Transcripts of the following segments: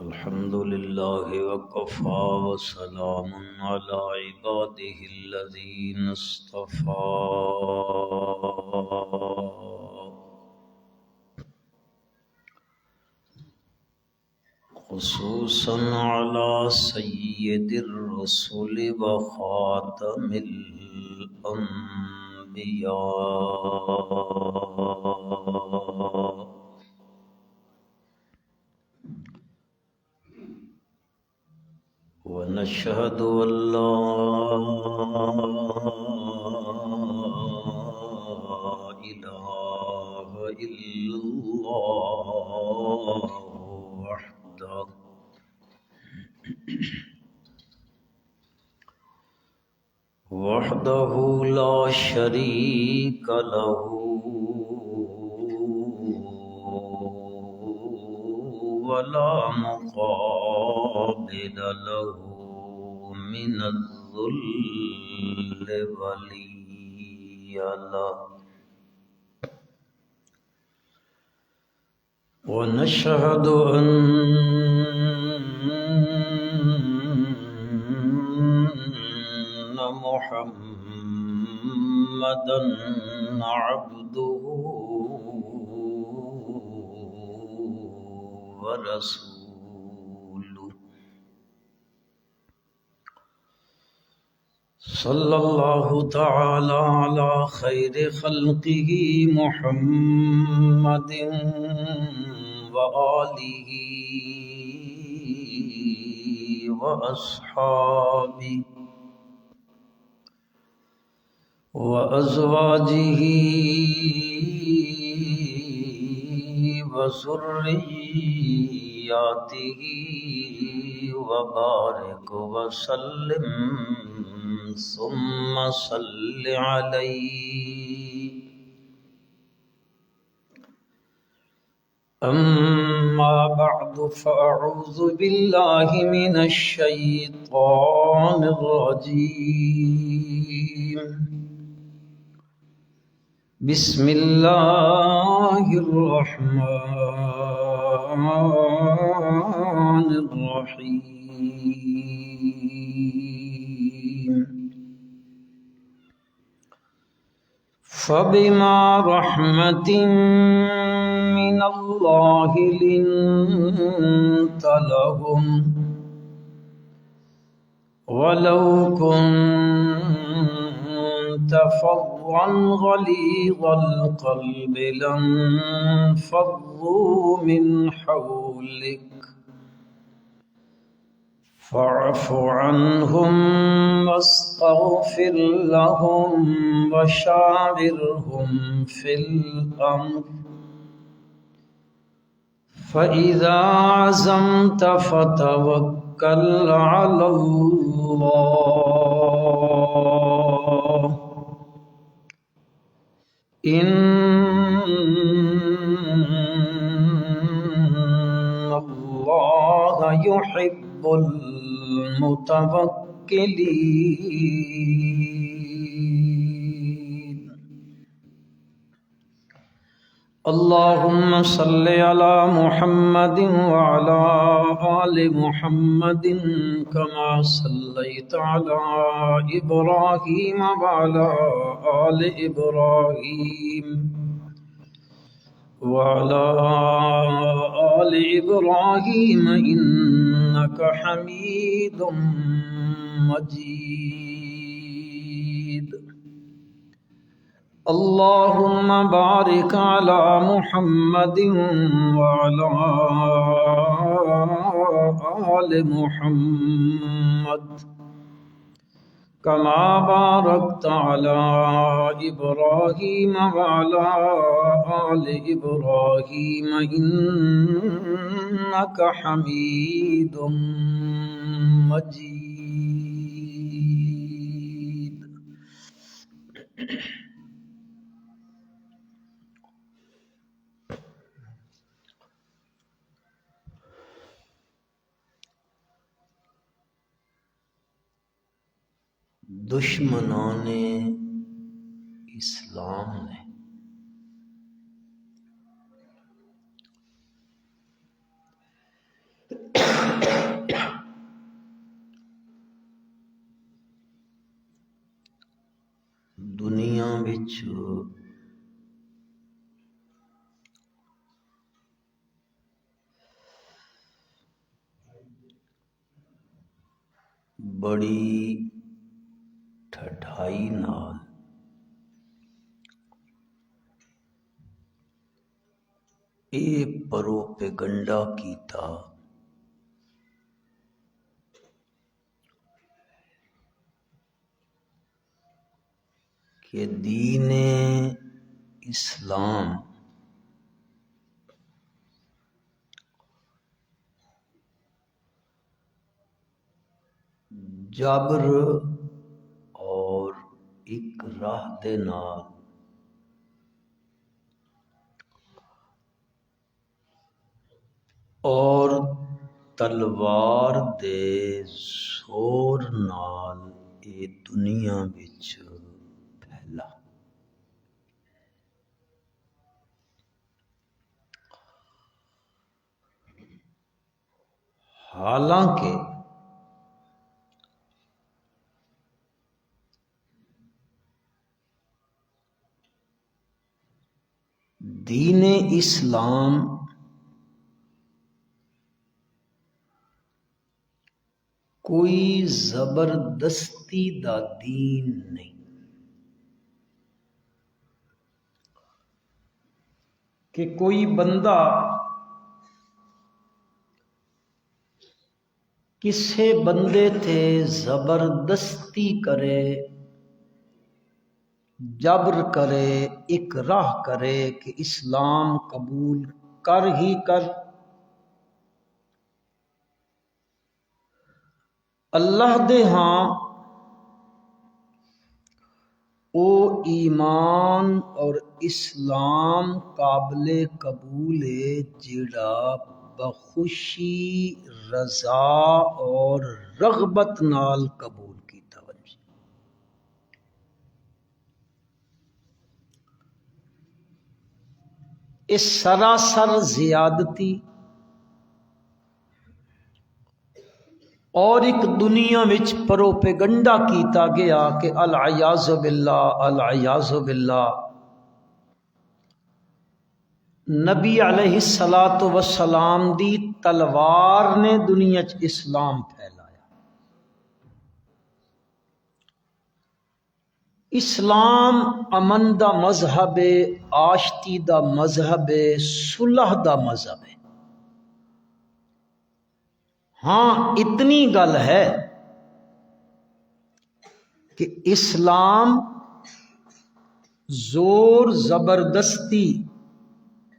الحمد لله وكفى وسلام على عباده الذين اصطفى خصوصا على سيد الرسل وخاتم الأنبياء ونشهد أن لا إله إلا الله وحده لا شريك له ولا مقابل له من الذل ولي له ونشهد أن محمدا عبده ورسوله صلى الله تعالى على خير خلقه محمد وآله وأصحابه وأزواجه وذرياته وبارك وسلم ثم صل عليه أما بعد فأعوذ بالله من الشيطان الرجيم بسم الله الرحمن الرحيم فبما رحمة من الله لنت لهم ولو كنت فظا غليظ القلب لانفضوا من حولك فاعف عنهم واستغفر لهم وشاورهم في الأمر فإذا عزمت فتوكل على الله إن الله يحب المتوكلين اللهم صل على محمد وعلى آل محمد كما صليت على إبراهيم وعلى آل إبراهيم وعلى آل إبراهيم إنك حميد مجيد اللهم بارك على محمد وعلى آل محمد كما باركت على إبراهيم وعلى آل إبراهيم إنك حميد مجيد دشمنان اسلام نے دنیا وچ بڑی ٹھٹھائی نال اے پروپیگنڈا کیتا کہ دین اسلام جبر اور اکراہ دے نال اور تلوار دے زور نال اے دنیا وچ پھیلا۔ حالانکہ دین اسلام کوئی زبردستی دا دین نہیں کہ کوئی بندہ کسے بندے تے زبردستی کرے، جبر کرے، اکراہ کرے کہ اسلام قبول کر ہی کر۔ اللہ دے ہاں او ایمان اور اسلام قابل قبول ہے جڑا بخوشی، رضا اور رغبت نال قبول کیتا ونجے۔ اس سراسر زیادتی اور ایک دنیا وچ پروپیگنڈا کیتا گیا کہ العیاذ باللہ العیاذ باللہ نبی علیہ الصلاۃ والسلام دی تلوار نے دنیا چ اسلام پھیلایا۔ اسلام امن دا مذہب ہے، آشتی دا مذہب ہے، صلح دا مذہب ہے۔ ہاں اتنی گل ہے کہ اسلام زور زبردستی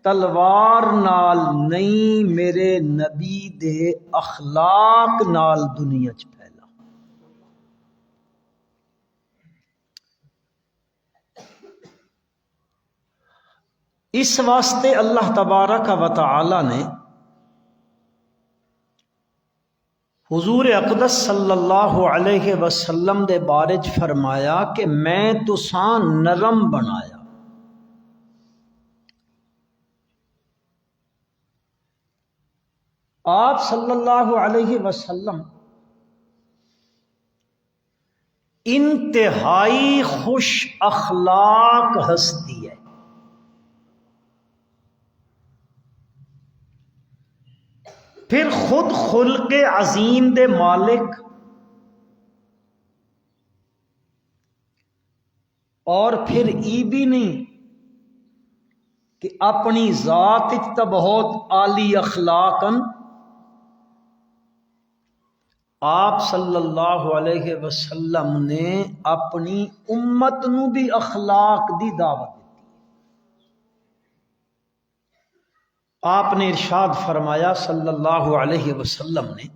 تلوار نال نہیں، میرے نبی دے اخلاق نال دنیا چ پھیلا۔ اس واسطے اللہ تبارک و تعالی نے حضور اقدس صلی اللہ علیہ وسلم دے بارے چ فرمایا کہ میں تساں نرم بنایا۔ آپ صلی اللہ علیہ وسلم انتہائی خوش اخلاق ہستی ہے۔ پھر خود خلق عظیم دے مالک اور پھر ای بھی نہیں کہ اپنی ذات تو بہت عالی اخلاقن، آپ صلی اللہ علیہ وسلم نے اپنی امت نو بھی اخلاق دی دعوت دی۔ آپ نے ارشاد فرمایا صلی اللہ علیہ وسلم نے،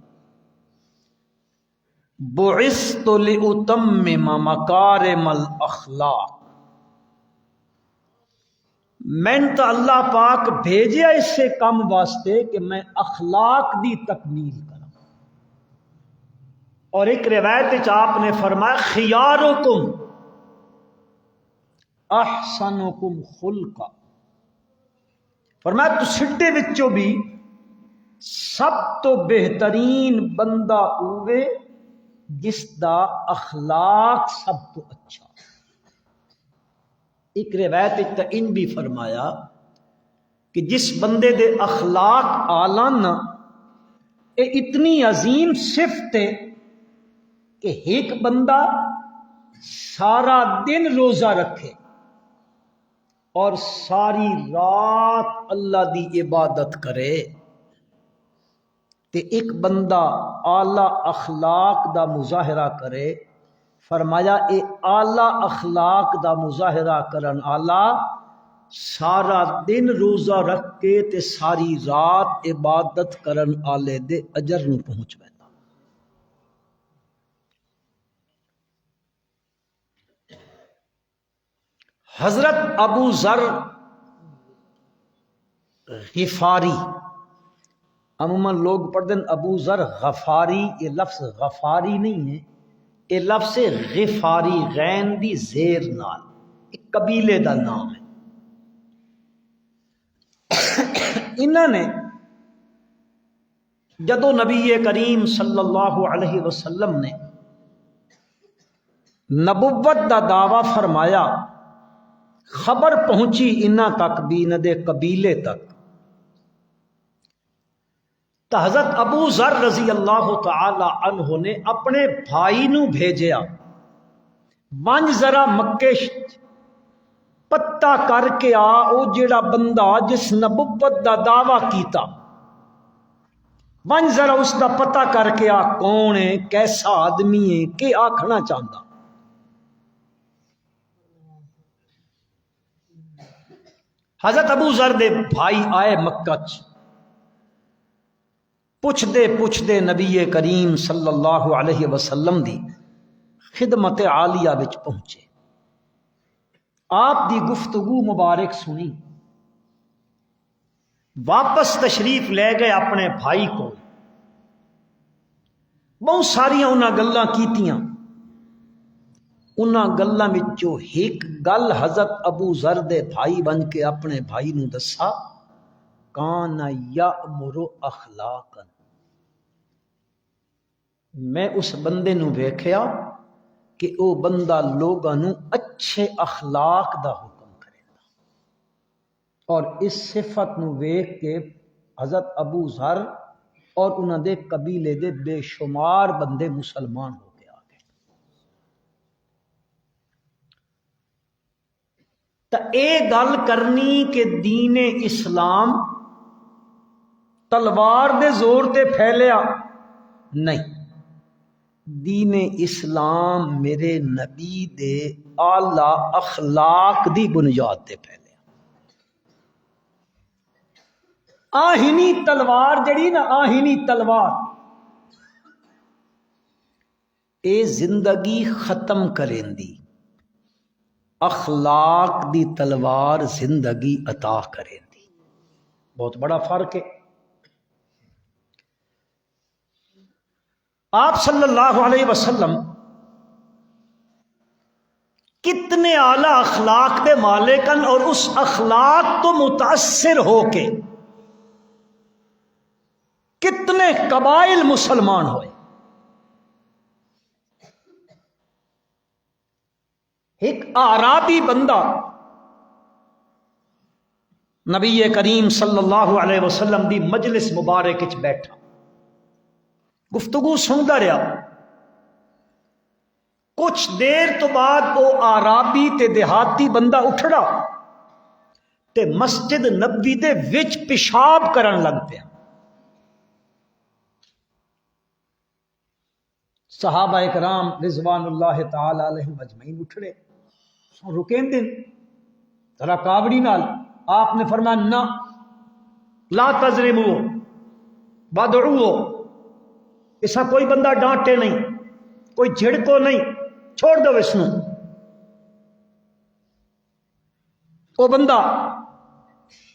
بعثت لأتمم مکارم الاخلاق، میں تو اللہ پاک بھیجیا اسے کام واسطے کہ میں اخلاق دی تکمیل کروں۔ اور ایک روایت وچ آپ نے فرمایا خیارکم احسنکم خلقا، فرمایا تو سٹے وچوں بھی سب تو بہترین بندہ ہوئے جس دا اخلاق سب تو اچھا۔ ایک روایت تے ان بھی فرمایا کہ جس بندے دے اخلاق آلان اے اتنی عظیم صفت ہے کہ ایک بندہ سارا دن روزہ رکھے اور ساری رات اللہ دی عبادت کرے تے ایک بندہ اعلی اخلاق دا مظاہرہ کرے، فرمایا اے اعلی اخلاق دا مظاہرہ کرن آلہ سارا دن روزہ رکھ کے تے ساری رات عبادت کرن آلے دے اجر نو پہنچ ویندا۔ حضرت ابو ذر غفاری، عموماً لوگ پڑھتے ہیں ابو ذر غفاری، یہ لفظ غفاری نہیں ہے، یہ لفظ غفاری غین دی زیر نال، ایک قبیلے دا نام ہے۔ انہوں نے جدو نبی کریم صلی اللہ علیہ وسلم نے نبوت دا دعویٰ فرمایا، خبر پہنچی انہاں تک بھی انہاں دے قبیلے تک، تو حضرت ابو ذر رضی اللہ تعالی عنہ نے اپنے بھائی نو بھیجیا، ونج ذرا مکے پتہ کر کے آ او جڑا بندہ جس نبوت دا دعویٰ کیتا، ونج ذرا اس دا پتہ کر کے آ کون ہے، کیسا آدمی ہے، کہ آکھنا چاہتا۔ حضرت ابو ذر دے بھائی آئے مکہ چ، پوچھ دے نبی کریم صلی اللہ علیہ وسلم دی خدمت عالیہ وچ پہنچے، آپ دی گفتگو مبارک سنی، واپس تشریف لے گئے اپنے بھائی کو، بہت ساریاں انہاں گلاں کیتیاں، انہاں گلاں وچوں ایک گل حضرت ابو ذر دے بھائی بن کے اپنے بھائی نو دسا، کان یامر اخلاقا، میں اس بندے نو ویکھیا کہ او بندہ لوگاں نو اچھے اخلاق دا حکم کرے گا، اور اس صفت نو ویکھ کے حضرت ابو ذر اور انہاں دے قبیلے دے بے شمار بندے مسلمان ہو کے آ گئے۔ تا اے گل کرنی کہ دین اسلام تلوار دے زور تے پھیلیا نہیں، دین اسلام میرے نبی دے اعلی اخلاق دی بنیاد تے پھیلیا۔ آہنی تلوار جڑی نا، آہنی تلوار اے زندگی ختم کریں دی، اخلاق دی تلوار زندگی عطا کریں دی، بہت بڑا فرق ہے۔ آپ صلی اللہ علیہ وسلم کتنے اعلی اخلاق دے مالکن، اور اس اخلاق تو متاثر ہو کے کتنے قبائل مسلمان ہوئے۔ ایک اعرابی بندہ نبی کریم صلی اللہ علیہ وسلم دی مجلس مبارک وچ بیٹھا، گفتگو سنتا رہا، کچھ دیر تو بعد وہ اعرابی تے دیہاتی بندہ اٹھڑا تے مسجد نبوی دے وچ پیشاب کرن لگ پیا۔ صحابہ اکرام رضوان اللہ تعالی علیہم اجمعین اٹھڑے، رکیں دن ذرا کابڑی نال، آپ نے فرمایا نہ، لا تظلموا وادعوا، ایسا کوئی بندہ ڈانٹے نہیں، کوئی جھڑکو نہیں، چھوڑ دو اس نو۔ وہ بندہ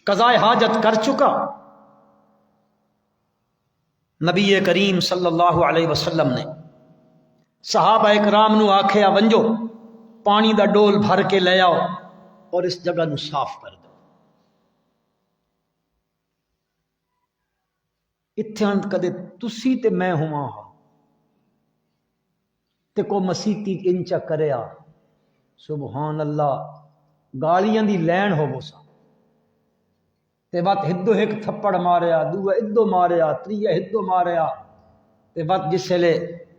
قضاء حاجت کر چکا، نبی کریم صلی اللہ علیہ وسلم نے صحابہ اکرام نو آکھیا ونجو پانی دا ڈول بھر کے لے آؤ اور اس جگہ نو صاف کر دو۔ اتھان کدے تسی تے میں ہوا تے کو مسیتی انچا کریا، سبحان اللہ، گالیاں دی لین ہو سا تے وقت ہدو ایک تھپڑ ماریا، دوہ ادو ماریا، تریہ ہدو ماریا تے وقت جس لے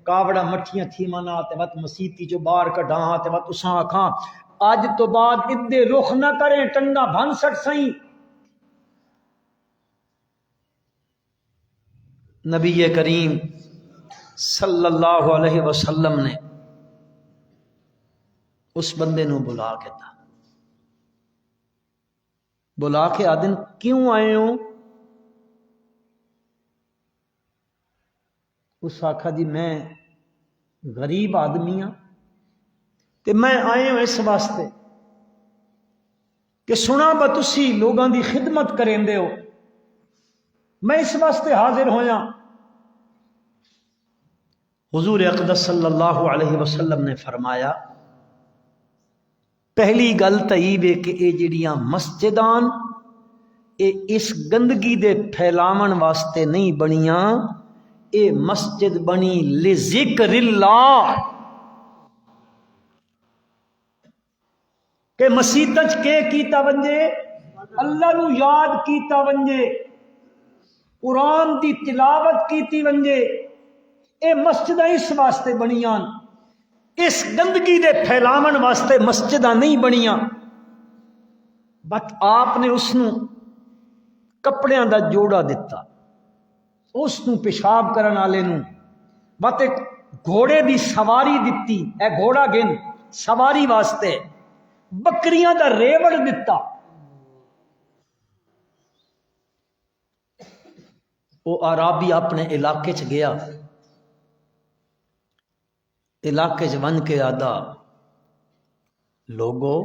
کاوڑا مٹھیاں تھی منا تے وقت مسیتی جو بار کڈھاں تے وقت اساں آکھاں اج تو بعد ادے رخ نہ کریں ٹنگا بھن سٹ سائیں۔ نبی کریم صلی اللہ علیہ وسلم نے اس بندے نو بلا کے تھا، بلا کے آدن کیوں آئے ہو؟ اس آکھا جی میں غریب آدمی ہاں تے میں آئے ہوں اس واسطے کہ سنا با تسی لوگاں دی خدمت کریں دے ہو، میں اس واسطے حاضر ہویا۔ حضور اقدس صلی اللہ علیہ وسلم نے فرمایا پہلی گل تو یہ کہ یہ جڑیاں مسجدان اے اس گندگی دے پھیلاون واسطے نہیں بنیاں، اے مسجد بنی لذکر اللہ کہ مسیتج کے کیتا ونجے اللہ نو یاد کیتا ونجے، قرآن دی تلاوت کیتی ونجے۔ اے مسجدہ اس واسطے بنیاں، اس گندگی دے پھیلاون واسطے مسجدہ نہیں بنیاں۔ بٹ آپ نے اس نو کپڑیاں دا جوڑا دیتا، اس نو پیشاب کرن والے نو بت ایک گھوڑے دی سواری دتی، اے گھوڑا گن سواری واسطے، بکریاں دا ریوڑ دتا۔ وہ عرابی اپنے علاقے چ گیا، علاقے چ ون کے آدا لوگو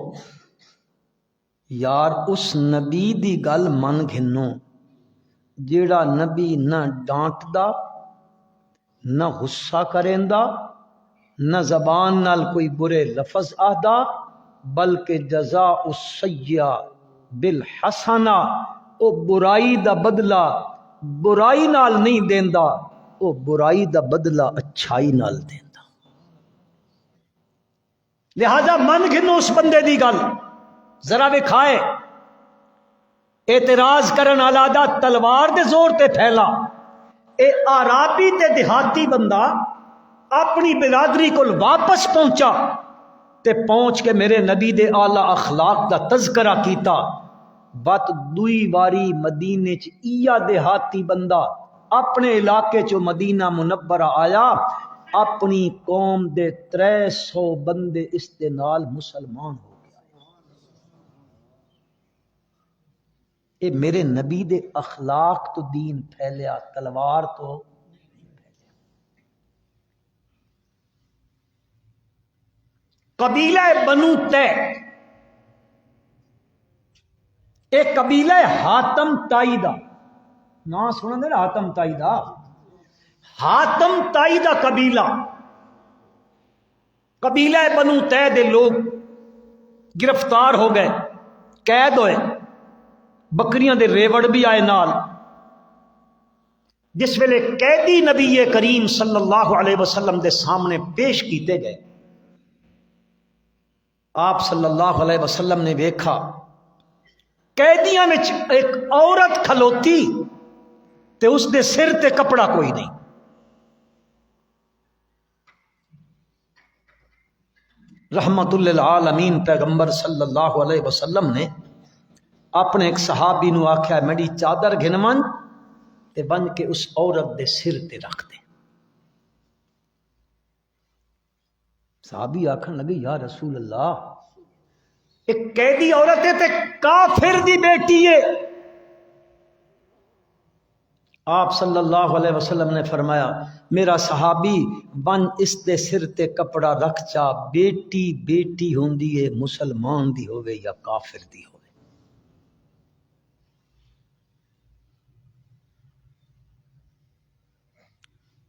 یار اس نبی دی گل من گھنو جیڑا نبی نہ ڈانٹدا نہ غصہ کریندا نہ زبان نال کوئی برے لفظ آہدا بلکہ جزاء السیئہ بالحسنہ، او برائی دا بدلہ برائی نال نہیں دیندا، او برائی دا بدلہ اچھائی نال دیندا۔ لہذا من گھنو اس بندے دی گل ذرا وکھائے اعتراض کرن والا دا تلوار دے زور تے پھیلا، اے عرابی تے دیہاتی بندہ اپنی برادری کول واپس پہنچا تے پہنچ کے میرے نبی دے اعلی اخلاق دا تذکرہ کیتا۔ بات دوئی باری مدینے چ ایا دیہاتی بندہ اپنے علاقے چو مدینہ منورہ آیا، اپنی قوم دے 300 بندے اس دے نال مسلمان ہو گیا۔ اے میرے نبی دے اخلاق تو دین پھیلیا، تلوار تو قبیلہ بنو تے، ایک قبیلہ حاتم تائی دا نا سنن دے، حاتم تائی دا، حاتم تائی دا قبیلہ بنو تے دے لوگ گرفتار ہو گئے، قید ہوئے، بکریاں دے ریوڑ بھی آئے نال۔ جس ویلے قیدی نبی کریم صلی اللہ علیہ وسلم دے سامنے پیش کیتے گئے، آپ صلی اللہ علیہ وسلم نے ویکھا قیدیاں وچ ایک عورت کھلوتی تے اس دے سر تے کپڑا کوئی نہیں۔ رحمت للعالمین پیغمبر صلی اللہ علیہ وسلم نے اپنے ایک صحابی نو آکھیا میری چادر گھن من تے بن کے اس عورت دے سر تے رکھ دے۔ صحابی آکھن لگے یا رسول اللہ ایک قیدی عورت ہے تے کافر دی بیٹی ہے۔ آپ صلی اللہ علیہ وسلم نے فرمایا میرا صحابی بن اس دے سر تے کپڑا رکھ چا، بیٹی بیٹی ہوندی ہے، مسلمان دی ہوئے یا کافر دی ہوئے۔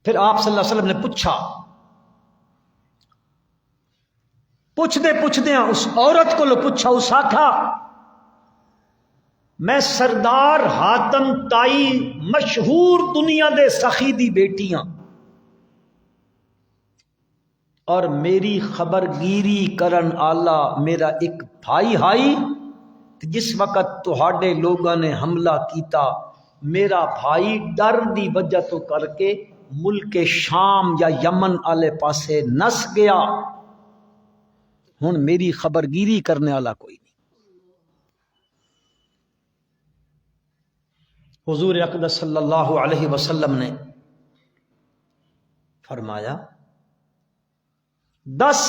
پھر آپ صلی اللہ علیہ وسلم نے پوچھدے اس عورت کو پوچھا، اس آکھا میں سردار حاتم تائی مشہور دنیا دے سخی دی بیٹی ہاں، اور میری خبرگیری کرن آلا میرا ایک بھائی ہائی، جس وقت تہاڈے لوگاں نے حملہ کیتا میرا بھائی ڈر دی وجہ تو کر کے ملک شام یا یمن آلے پاسے نس گیا، ہن میری خبرگیری کرنے والا کوئی نہیں۔ حضور اقدس صلی اللہ علیہ وسلم نے فرمایا، دس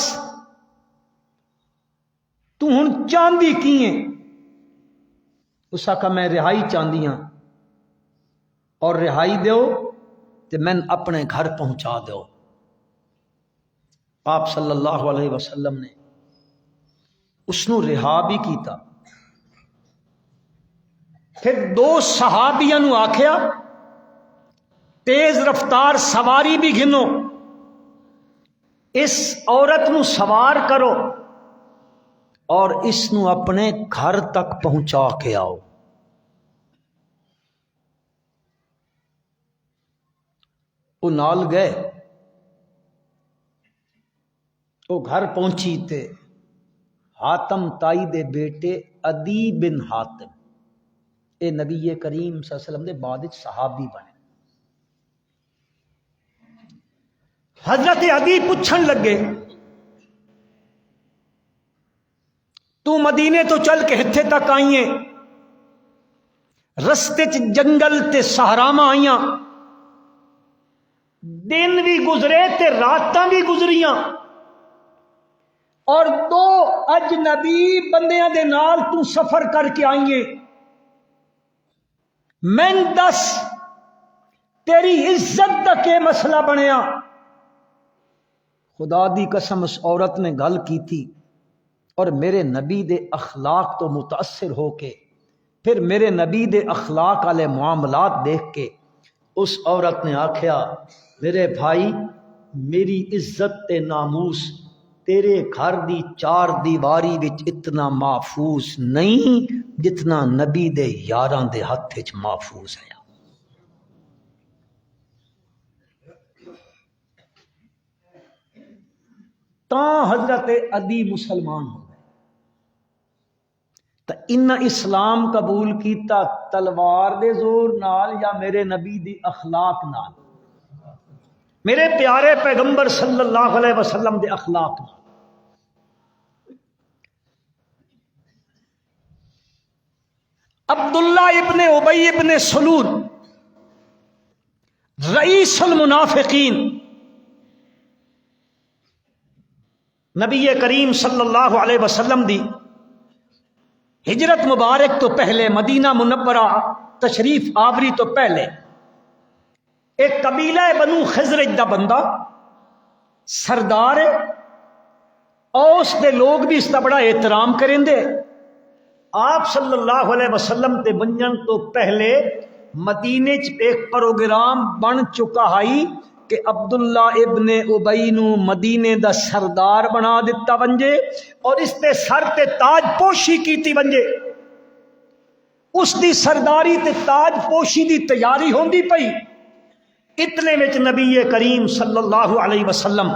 تو ہن چاندی کیے؟ اس آکھا میں رہائی چاندی ہاں، اور رہائی دیو تے میں اپنے گھر پہنچا دیو۔ آپ صلی اللہ علیہ وسلم نے اس نو رہا بھی کیتا۔ پھر دو صحابیاں نو آکھیا تیز رفتار سواری بھی گھنو، اس عورت نو سوار کرو اور اس نو اپنے گھر تک پہنچا کے آؤ۔ وہ نال گئے، وہ گھر پہنچی تے حاتم تائی دے بیٹے عدی بن حاتم، اے نبی کریم صلی اللہ علیہ وسلم دے بعد صحابی بنے۔ حضرت عدی پوچھن لگے تو مدینے تو چل کے ہتھے تک آئیے، رستے چ جنگل تے صحراواں آئیاں، دن بھی گزرے تے راتاں بھی گزریاں، اور دو اجنبی بندیاں دے نال تو سفر کر کے آئیے، میں دس تیری عزت دا کے مسئلہ بنیا؟ خدا دی قسم اس عورت نے گل کی تھی، اور میرے نبی دے اخلاق تو متاثر ہو کے پھر میرے نبی دے اخلاق والے معاملات دیکھ کے اس عورت نے آکھیا میرے بھائی میری عزت تے ناموس تیرے گھر دی چار دیواری وچ اتنا محفوظ نہیں جتنا نبی دے یاراں دے ہتھ وچ محفوظ ہے۔ تاں حضرت عدی مسلمان ہو گئے، تو ان اسلام قبول کیتا تلوار دے زور نال یا میرے نبی دی اخلاق نال؟ میرے پیارے پیغمبر صلی اللہ علیہ وسلم دے اخلاق نال۔ عبداللہ ابن ابی ابن سلول رئیس المنافقین، نبی کریم صلی اللہ علیہ وسلم دی ہجرت مبارک تو پہلے، مدینہ منورہ تشریف آوری تو پہلے، ایک قبیلہ بنو خزرج دا بندہ سردار ہے، اوس دے لوگ بھی اس کا بڑا احترام کریں دے۔ آپ صلی اللہ علیہ وسلم تے بنجن تو پہلے مدینے چ ایک پروگرام بن چکا ہائی کہ عبداللہ ابن ابی نو مدینے دا سردار بنا دیتا ونجے، اور اس تے سر تے تاج پوشی کیتی ونجے۔ اس دی سرداری تے تاج پوشی دی تیاری ہوندی پئی، اتنے وچ نبی کریم صلی اللہ علیہ وسلم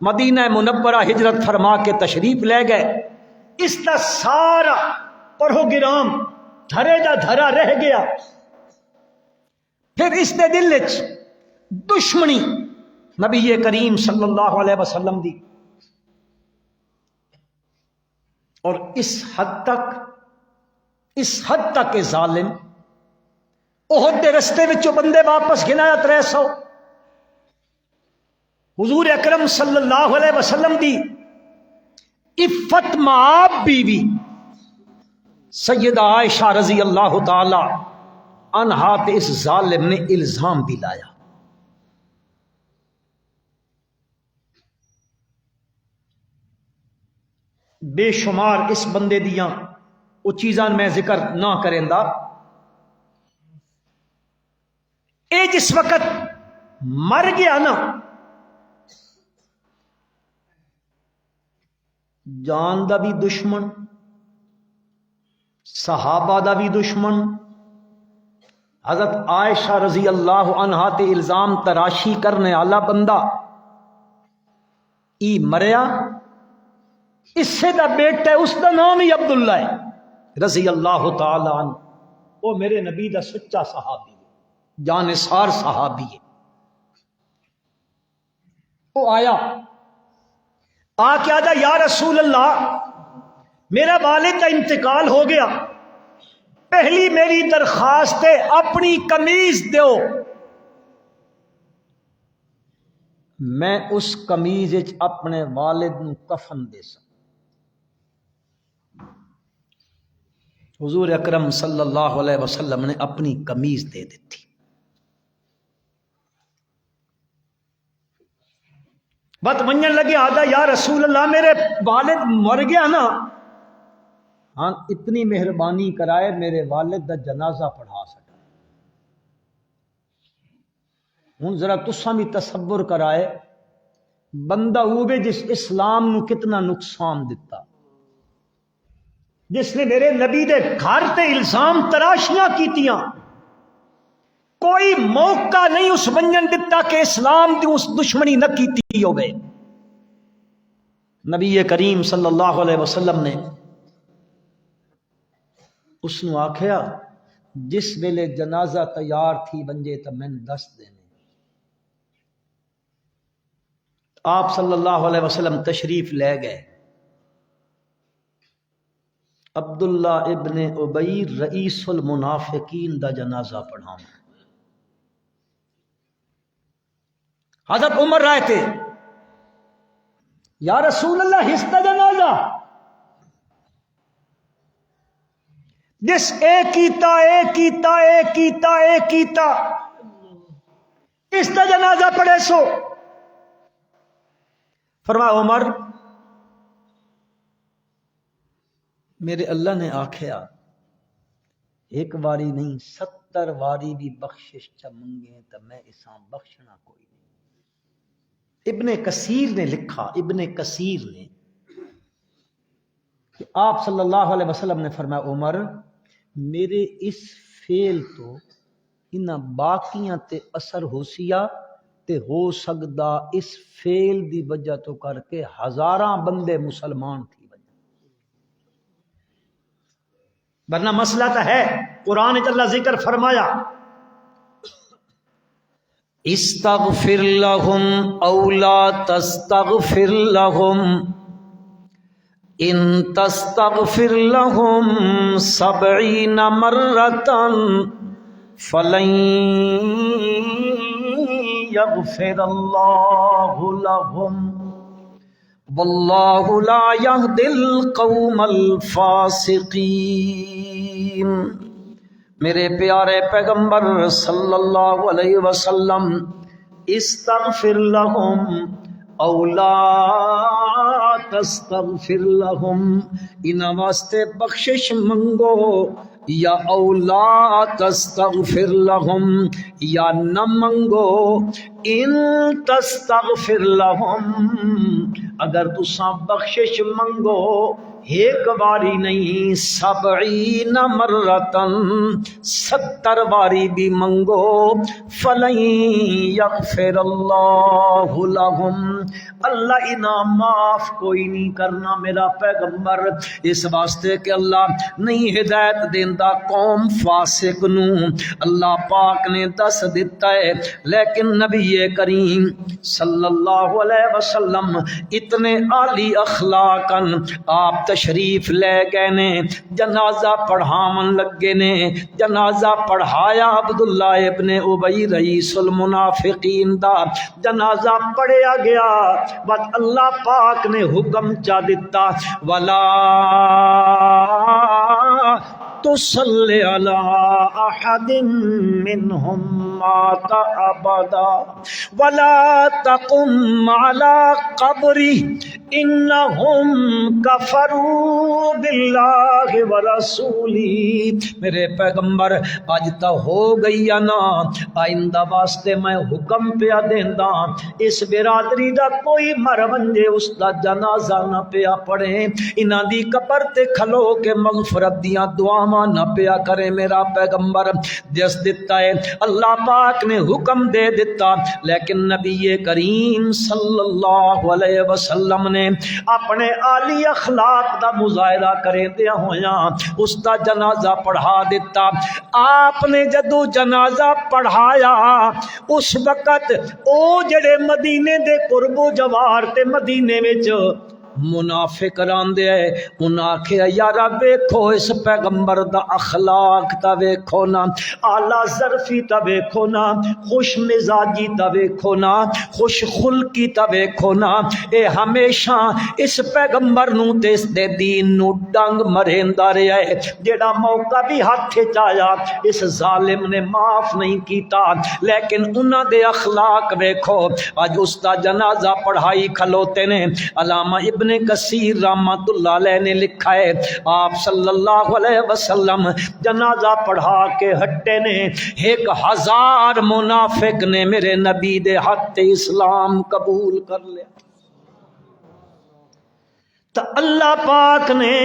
مدینہ منورہ ہجرت فرما کے تشریف لے گئے۔ اس دا سارا پروگرام دھرے دا دھرا رہ گیا۔ پھر اس دے دل وچ دشمنی نبی کریم صلی اللہ علیہ وسلم دی، اور اس حد تک کہ ظالم احد دے رستے وچوں بندے واپس گنایا 300۔ حضور اکرم صلی اللہ علیہ وسلم دی عفت مآب بیوی سیدہ عائشہ رضی اللہ تعالی عنہا تے اس ظالم نے الزام بھی لایا۔ بے شمار اس بندے دیاں وہ چیزاں میں ذکر نہ کریں دا، اے جس وقت مر گیا نا، جان دا بھی دشمن، صحابہ دا بھی دشمن، حضرت عائشہ رضی اللہ عنہا تے الزام تراشی کرنے والا بندہ، ای مریا اس سے دا بیٹا ہے، اس دا نام ہی عبداللہ ہے رضی اللہ تعالی عنہ۔ وہ میرے نبی دا سچا صحابی ہے، جانثار صحابی ہے۔ وہ آیا آ کے آجا یا رسول اللہ میرا والد کا انتقال ہو گیا، پہلی میری درخواست ہے اپنی قمیض دو، میں اس قمیض اپنے والد نو کفن دے سکوں۔ حضور اکرم صلی اللہ علیہ وسلم نے اپنی قمیض دے دیتی۔ بات منجن لگے آدھا یا رسول اللہ میرے والد مر گیا نا، ہاں اتنی مہربانی کرائے میرے والد دا جنازہ پڑھا سکا۔ ہوں ذرا تساں بھی تصور کرائے بندہ ہوئے جس اسلام نو کتنا نقصان دیتا، جس نے میرے نبی دے گھر تے الزام تراشیاں کیتیاں، کوئی موقع نہیں اس بنجن دیتا کہ اسلام دی اس دشمنی نہ کیتی ہوئے۔ نبی کریم صلی اللہ علیہ وسلم نے اس نو آکھیا جس ویلے جنازہ تیار تھی بنجے تو میں دس دینے۔ آپ صلی اللہ علیہ وسلم تشریف لے گئے، عبداللہ ابن ابی رئیس المنافقین دا جنازہ پڑھاؤں۔ حضرت عمر رائے تھے یا رسول اللہ اس دا جنازہ جس اے کیتا اس دا جنازہ پڑھے سو۔ فرمایا عمر میرے اللہ نے آکھیا ایک واری نہیں 70 واری بھی بخشش چا منگے تو میں اساں بخشنا کوئی نہیں۔ ابن کثیر نے لکھا، ابن کثیر نے کہ آپ صلی اللہ علیہ وسلم نے فرمایا عمر میرے اس فعل تو انہاں باقیاں تے اثر ہو سیا تے ہو سکدا اس فعل دی وجہ تو کر کے ہزاراں بندے مسلمان تھی ورنہ مسئلہ تو ہے۔ قرآن چ اللہ ذکر فرمایا استغفر لهم او لا تستغفر لهم ان تستغفر لهم 70 مرة فلن يغفر الله لهم واللہ لا یہدی القوم الفاسقین۔ میرے پیارے پیغمبر صلی اللہ علیہ وسلم استغفر لهم او لا تستغفر لهم، ان واسطے بخشش منگو یا او لا تستغفر لهم یا نہ منگو، ان تستغفر لهم اگر تساں بخشش منگو ایک واری نہیں 70 مرتن 70 واری بھی منگو فلن یغفر اللہ لہم، اللہ انہیں معاف کوئی نہیں کرنا میرا پیغمبر، اس واسطے کہ اللہ نہیں ہدایت دیندا قوم فاسق نو، اللہ پاک نے دس دیتا ہے۔ لیکن نبی کریم صلی اللہ علیہ وسلم اتنے عالی اخلاقاً آپ تشریف لے گئے نے، جنازہ پڑھاون لگے نے، جنازہ پڑھایا عبداللہ ابن ابی رئیس المنافقین دا جنازہ پڑھیا گیا، بس اللہ پاک نے حکم چا دیتا ولا تصلی علی احد منہم مات ابدا ولا تقم علی قبری انہم کفروا باللہ ورسولی، میرے پیغمبر اج تا ہو گئی نا، آئندہ واسطے میں حکم پیا دیندا اس برادری دا کوئی مر ونجے اس دا جنازہ نہ پیا پڑھے، انہاں دی قبر تے کھلو کے مغفرت دیاں دعاواں نہ پیا کرے۔ میرا پیغمبر جس دیتا ہے اللہ پاک نے حکم دے دیتا، لیکن نبی کریم صلی اللہ علیہ وسلم نے اپنے عالی اخلاق دا مظاہرہ کرے دیا ہویا اس دا جنازہ پڑھا دیتا۔ آپ نے جدو جنازہ پڑھایا اس وقت او جڑے مدینے دے قرب و جوار تے مدینے وچ منافق راندے ہے، انہاں آکھیا یارا ویکھو اس پیغمبر دا اخلاق تا ویکھو نا، اعلیٰ ظرفی تا ویکھو نا، خوش مزاجی تا ویکھو نا، خوش خلقی تا ویکھو نا، اے ہمیشہ اس پیغمبر نو تے اس دے دین نو ڈنگ مریندا رہیا ہے، جیڑا موقع بھی ہاتھ وچ آیا اس ظالم نے معاف نہیں کیتا، لیکن انہاں دے اخلاق ویکھو۔ اج اس دا جنازہ پڑھائی کھلوتے نے، علامہ ابن کثیر رحمۃ اللہ علیہ نے لکھا ہے آپ صلی اللہ علیہ وسلم جنازہ پڑھا کے ہٹے نے، 1000 منافق نے میرے نبی دے ہاتھ اسلام قبول کر لیا۔ تو اللہ پاک نے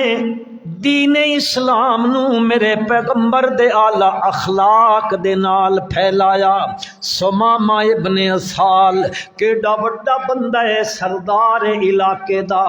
دین اسلام نو میرے پیغمبر دے اعلی اخلاق دے نال پھیلایا۔ سمامہ ابن اسال کیڈا بڑا بندہ ہے، سردار علاقے دا،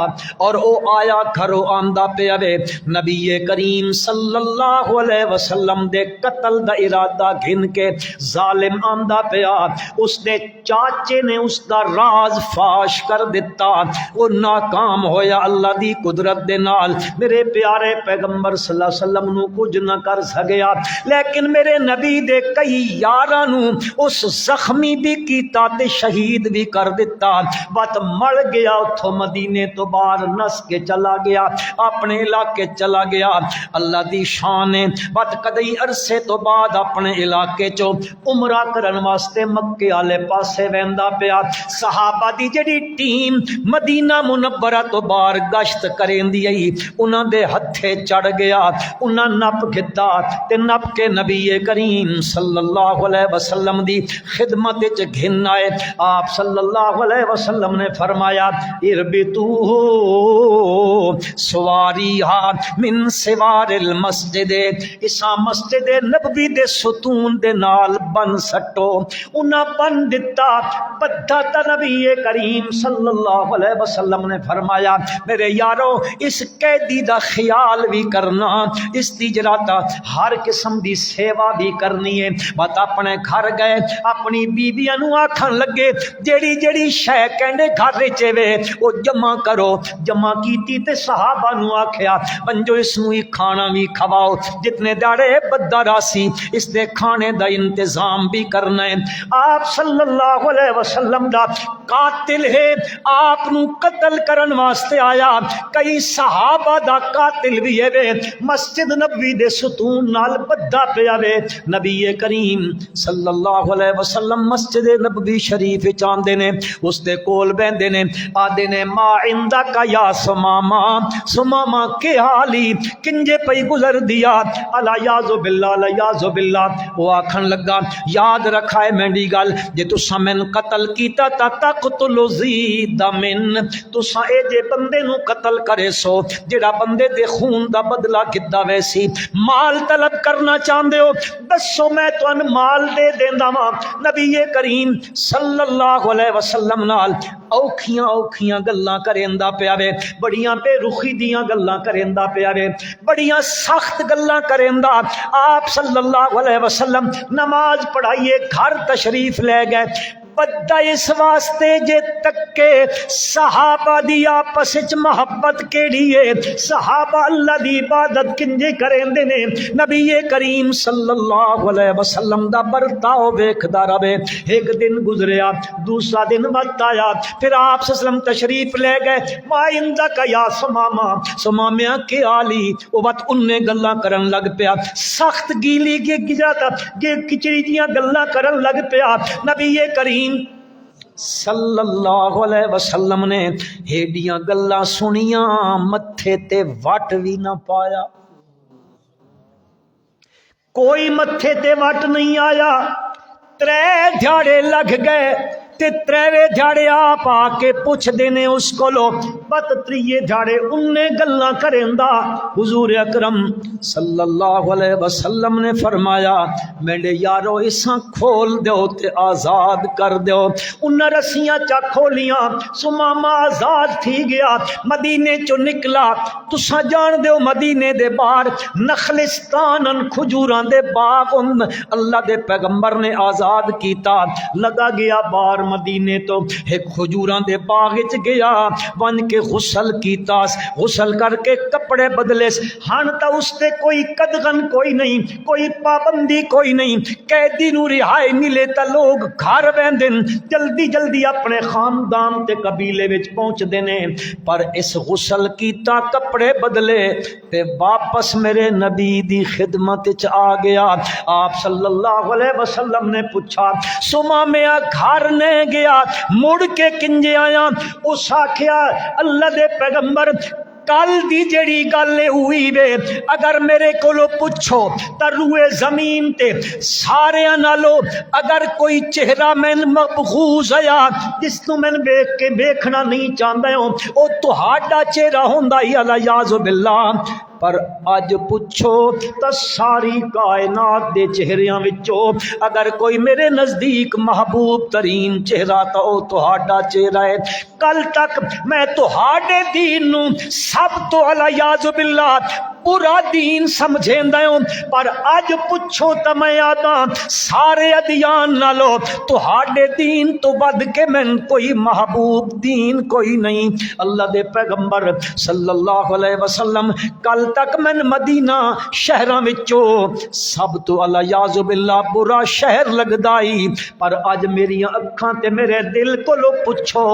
اور او آیا گھرو آندا پیا وے نبی کریم صلی اللہ علیہ وسلم دے قتل دا ارادہ گھن کے، ظالم آندا پیا، اس نے چاچے نے اس دا راز فاش کر دیتا، وہ ناکام ہویا اللہ دی قدرت دے نال، میرے پیارے پیغمبر صلی اللہ علیہ وسلم نو کچھ نہ کر سکیا، لیکن میرے نبی دے کئی یاراں نو اس زخمی بھی کیتا تے شہید بھی کر دیتا، بات مر گیا اتھوں مدینے تو باہر نس کے چلا گیا، اپنے علاقے چلا گیا۔ اللہ دی شان ہے، بات کدی عرصے تو بعد اپنے علاقے چو عمرہ کرن واسطے مکے والے پاسے ویندا پیا، صحابہ دی جڑی ٹیم مدینہ منورہ تو باہر گشت کریندی آئی انہاں دے ہتھے چڑھ گیا، انہاں نپ گھتا تے نپ کے نبی کریم صلی اللہ علیہ وسلم دی خدمت وچ گھن آئے۔ آپ صلی اللہ علیہ وسلم نے فرمایا اربتو سواریہا من سوار المسجد، اسا مسجد نبوی دے ستون دے نال بن سٹو، انہاں بن دتا بدھا تا نبی کریم صلی اللہ علیہ وسلم نے فرمایا میرے یارو اس قیدی دا خیال بھی کرنا، اس دی جراتا ہر قسم دی سیوا بھی کرنی ہے۔ بات اپنے گھر گئے اپنی بیبیاں نو آکھن لگے جیڑی جیڑی شے کہندے گھر وچ وے او جمع کرو، جمع کیتی تے صحابہ نو آکھیا بنجو اس نو کھانا بھی کھواؤ، جتنے داڑے بدہ راسی اس دے کھانے دا انتظام بھی کرنا ہے۔ آپ صلی اللہ علیہ وسلم دا قاتل ہے، آپ نو قتل کرن واسطے آیا، کئی صحابہ دا قاتل بھی ہے، مسجد نبوی دے ستون نال بدھا پیا وے، نبی کریم صلی اللہ علیہ وسلم مسجد نبوی شریف چاندے نے، اس دے کول بیندے نے، آدے نے ما عندک یا سماما، سماما کے حالی کنجے پئی گزر دیا، اللہ یازو باللہ اللہ یازو باللہ، وہ آکھن لگا یاد رکھائے مینڈی گل جے تسا من قتل کیتا تا تقتل ذی دمن، تسا اے جے بندے نو قتل کرے سو جڑا بندے دے خون دا بدلہ کدا ویسی، مال طلب کرنا چاہندے ہو دسو میں تون مال دے دیندا وا۔ نبی کریم صلی اللہ علیہ وسلم نال اوکھیاں اوکھیاں گلاں کریندا پیا وے، بڑیاں بے رخی دیاں گلاں کریندا پیا وے، بڑیاں سخت گلاں کریندا۔ آپ صلی اللہ علیہ وسلم نماز پڑھائیے گھر تشریف لے گئے، بدہ اس واسطے جے تکے صحابہ دی آپس وچ محبت کیڑی ہے، صحابہ اللہ دی عبادت کنجے کریندے نے، نبی کریم صلی اللہ علیہ وسلم دا برتاؤ ویکھدا رہے۔ ایک دن گزریا، دوسرا دن وقت آیا، پھر آپ صلی اللہ علیہ وسلم تشریف لے گئے، ما عندک یا سماما، سمامیا کے آلی، وہ بات انہیں گلاں کرن لگ پیا، سخت گیلی کے گجاتا کچری جیاں گلاں کرن لگ پیا۔ نبی کریم صلی اللہ علیہ وسلم نے ہیڈیاں گلاں سنیاں متھے تے وٹ بھی نہ پایا، کوئی متھے تے وٹ نہیں آیا۔ 3 دھیاڑے لگ گئے تے 3ویں دھیاڑے آپ آ کے پوچھ دینے اس کو لو، بت 3 دھیاڑے انہیں گلاں کریندا۔ حضور اکرم صلی اللہ علیہ وسلم نے فرمایا میرے یارو اساں کھول دیو تے آزاد کر دیو۔ انہیں رسیاں چا کھولیاں، سمامہ آزاد تھی گیا، مدینے چو نکلا۔ تساں جان دیو مدینے دے باہر نخلستان کھجوراں دے باغ اللہ دے پیغمبر نے آزاد کیتا، لگا گیا باہر مدینے تو ایک کھجوراں دے باغ وچ گیا، ون کے غسل کیتا، غسل کر کے کپڑے بدلے۔ ہن تا اس تے کوئی قدغن کوئی نہیں، کوئی پابندی کوئی نہیں، قیدی نو رہائی ملے تا لوگ گھر ویندن، جلدی جلدی اپنے خاندان تے قبیلے وچ پہنچ دینے۔ پر اس غسل کیتا کپڑے بدلے تے واپس میرے نبی دی خدمت وچ آ گیا۔ آپ صلی اللہ علیہ وسلم نے پوچھا سمامیا گھر نے گیا مڑ کے کنجے آیا؟ اس آکھیا اللہ دے پیغمبر کل دی جڑی گل ہوئی وے اگر میرے کولو پوچھو تا روئے زمین تے سارے نالو اگر کوئی چہرہ میں مبغوض آیا جس تو میں دیکھ کے دیکھنا نہیں چاہتا ہوں او تہاڈا چہرہ ہوندا ہی الیاذ باللہ، پر اج پوچھو تا ساری کائنات دے چہریاں وچوں اگر کوئی میرے نزدیک محبوب ترین چہرہ تا او تہاڈا چہرہ ہے۔ کل تک میں تہاڈے دین نو سب تو الیاذ باللہ پورا دین سمجھیندا ہوں، پر اج پوچھو تا میں آدا سارے ادیان نالو تہاڈے دین تو ود کے میں کوئی محبوب دین کوئی نہیں۔ اللہ دے پیغمبر صلی اللہ علیہ وسلم کل تک میں مدینہ شہراں وچوں سب تو الیاذ باللہ برا شہر لگدائی، پر اج میری اکھاں تے میرے دل کولو پوچھو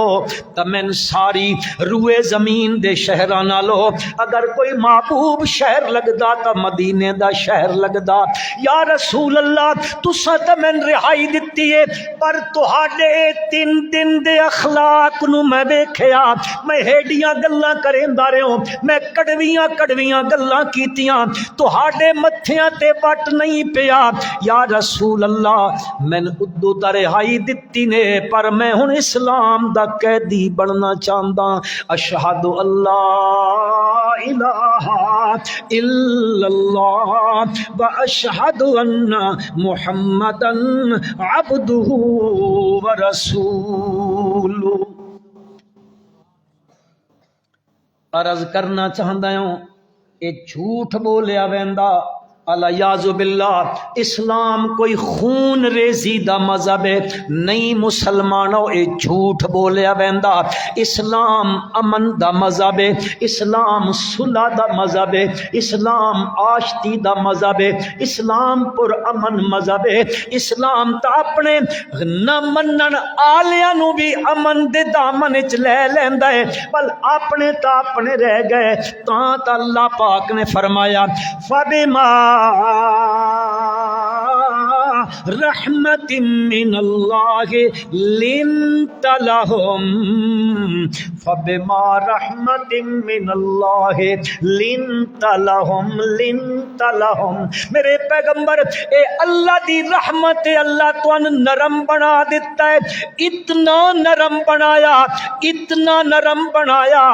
تا میں ساری روئے زمین دے شہراں نالو اگر کوئی محبوب شہر لگدا تا مدینے دا شہر لگدا۔ یا رسول اللہ تساں تے میں رہائی دتی ہے، پر تہاڈے 3 دن دے اخلاق نو میں ویکھیا، میں ہیڈیاں گلاں کریندا رہیا، میں کڑویاں کڑویاں گلاں کیتیاں، تہاڈے متھیاں تے وٹ نہیں پیا۔ یا رسول اللہ میں ادو تا رہائی دتی نے، پر میں ہن اسلام دا قیدی بننا چاہندا۔ اشہد اللہ الہ الا اللہ و اشہد ان محمدا عبدہ و رسولہ۔ عرض کرنا چاہندا ہوں اے جھوٹ بولیا ویندا الیاذ باللہ، اسلام کوئی خون ریزی دا مذہب ہے نہیں مسلمانوں، اے جھوٹ بولیا ویندا۔ اسلام امن دا مذہب ہے، اسلام صلح دا مذہب ہے، اسلام آشتی دا مذہب ہے، اسلام پر امن مذہب ہے۔ اسلام تا اپنے نہ منن آلیاں نو بھی امن دے دامن وچ لے لیندا ہے، بل اپنے تا اپنے رہ گئے۔ تاں تا اللہ پاک نے فرمایا فبما رحمت من اللہ لنت لهم، فبما رحمت من اللہ لنت لهم، لنت لهم۔ میرے پیغمبر اے اللہ دی رحمت ہے، اللہ تو نرم بنا دیتا ہے، اتنا نرم بنایا، اتنا نرم بنایا،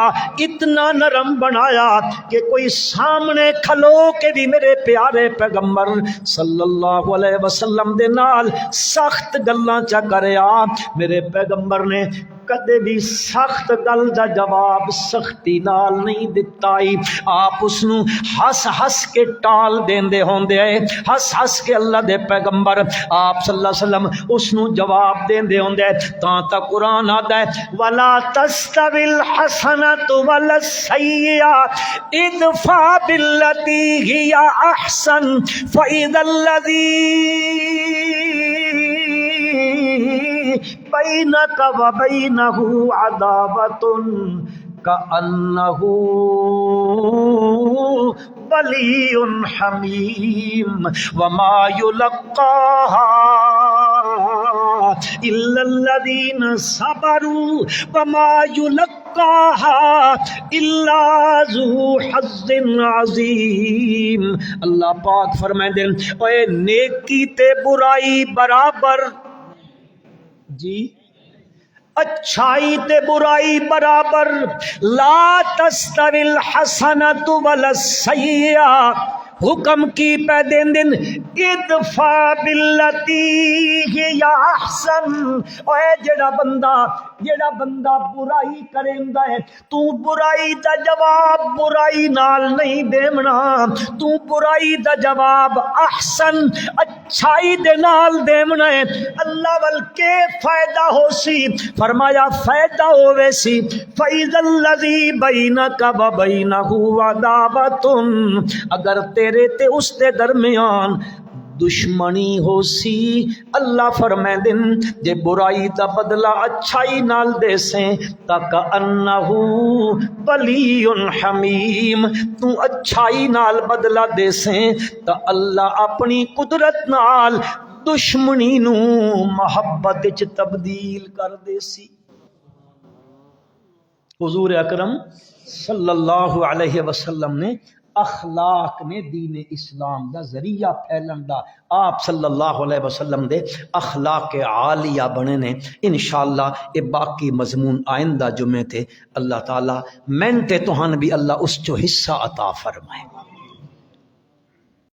اتنا نرم بنایا کہ کوئی سامنے کھلو کے بھی میرے پیارے پیغمبر صلی اللہ علیہ وسلم دے نال سخت گلاں چا کریا، میرے پیغمبر نے کدے بھی سخت گل دا جواب سختی نال نہیں دتا ہی۔ آپ اس نو ہس ہس کے ٹال دیندے ہوندے آئے، ہس ہس کے اللہ دے پیغمبر آپ صلی اللہ علیہ وسلم اس نو جواب دیندے ہوندے آئے۔ تاں تا قرآن آتا ہے وَلَا تَسْتَوِي الْحَسَنَةُ وَلَا السَّيِّئَةُ اِدْفَعْ بِالَّتِي هِيَ أَحْسَنُ فَإِذَا الَّذِي بینک و بینہ عداوۃ کأنہ ولی حمیم وما یلقاہا الا الذین صبروا وما یلقاها الا ذو حظ عظیم. اللہ پاک فرمائیں دے اے نیکی تے برائی برابر، جی اچھائی تے برائی برابر. لا تستوی الحسنۃ ولا السیئۃ، حکم کی پہ دین دن ادفع باللتی ہی احسن. اے جڑا بندہ برائی کریندا ہے تو برائی دا جواب برائی نال نہیں دیونا، تو برائی دا جواب احسن اچھائی دے نال دیونا ہے. اللہ ول کے فائدہ ہو سی، فرمایا فائدہ ہوے سی فَإِذَا الَّذِي بَيْنَكَ وَبَيْنَهُ عَدَاوَةٌ، اگر تیرے تے اس دے درمیان دشمنی ہو سی. اللہ فرمائے دن جے برائی دا بدلہ اچھائی نال دے سیں تک انہو ولی حمیم، تو اچھائی نال بدلہ دے سیں تا اللہ اپنی قدرت نال دشمنی نو محبت وچ تبدیل کر دے سی. حضور اکرم صلی اللہ علیہ وسلم نے اخلاق نے دین اسلام دا ذریعہ پھیلن دا، آپ صلی اللہ علیہ وسلم دے اخلاق عالیہ بنے نے. انشاءاللہ یہ باقی مضمون آئندہ جمعے تھے اللہ تعالی میں تے تہن بھی اللہ اس چو حصہ عطا فرمائے.